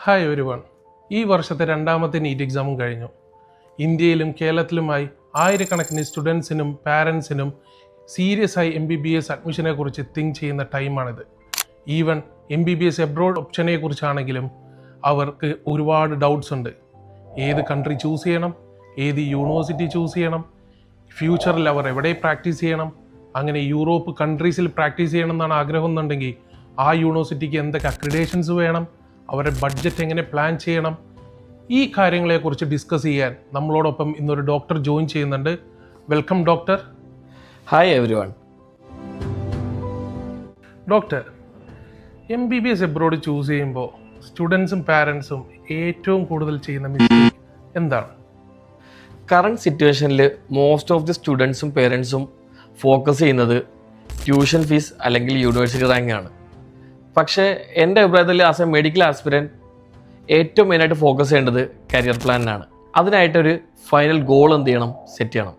Hi everyone. ഈ വർഷത്തെ രണ്ടാമത്തെ നീറ്റ് എക്സാമും കഴിഞ്ഞു. ഇന്ത്യയിലും കേരളത്തിലുമായി ആയിരക്കണക്കിന് സ്റ്റുഡൻസിനും പാരൻസിനും സീരിയസ് ആയി MBBS അഡ്മിഷനെ കുറിച്ച് തിങ്ക് ചെയ്യുന്ന ടൈമാണിത്. ഈവൻ MBBS എബ്രോഡ് ഓപ്ഷനെ കുറിച്ചാണെങ്കിലും അവർക്ക് ഒരുപാട് ഡൗട്ട്സ് ഉണ്ട്. ഏത് കൺട്രി ചൂസ് ചെയ്യണം, ഏത് യൂണിവേഴ്സിറ്റി ചൂസ് ചെയ്യണം, ഫ്യൂച്ചറിൽ അവർ എവിടെ പ്രാക്ടീസ് ചെയ്യണം, അങ്ങനെ യൂറോപ്പ് കൺട്രീസിൽ പ്രാക്ടീസ് ചെയ്യണം എന്നാണ് ആഗ്രഹം എന്നുണ്ടെങ്കിൽ ആ യൂണിവേഴ്സിറ്റിക്ക് എന്തൊക്കെ അക്രിഡേഷൻസ് വേണം, അവരുടെ ബഡ്ജറ്റ് എങ്ങനെ പ്ലാൻ ചെയ്യണം, ഈ കാര്യങ്ങളെക്കുറിച്ച് ഡിസ്കസ് ചെയ്യാൻ നമ്മളോടൊപ്പം ഇന്നൊരു ഡോക്ടർ ജോയിൻ ചെയ്യുന്നുണ്ട്. Welcome doctor. Hi everyone. Doctor, MBBS abroad choose ചെയ്യുമ്പോൾ സ്റ്റുഡൻസും പാരൻസും ഏറ്റവും കൂടുതൽ ചെയ്യുന്ന മിസ്റ്റേക്ക് എന്താണ്? കറണ്ട് സിറ്റുവേഷനിൽ മോസ്റ്റ് ഓഫ് ദി സ്റ്റുഡൻസും പേരൻസും ഫോക്കസ് ചെയ്യുന്നത് ട്യൂഷൻ ഫീസ് അല്ലെങ്കിൽ യൂണിവേഴ്സിറ്റി റാങ്ക് ആണ്. പക്ഷേ എൻ്റെ അഭിപ്രായത്തിൽ ആസ് എ മെഡിക്കൽ ആസ്പിരൻറ്റ് ഏറ്റവും മെയിനായിട്ട് ഫോക്കസ് ചെയ്യേണ്ടത് കരിയർ പ്ലാനിനാണ്. അതിനായിട്ടൊരു ഫൈനൽ ഗോൾ എന്ത് ചെയ്യണം, സെറ്റ് ചെയ്യണം.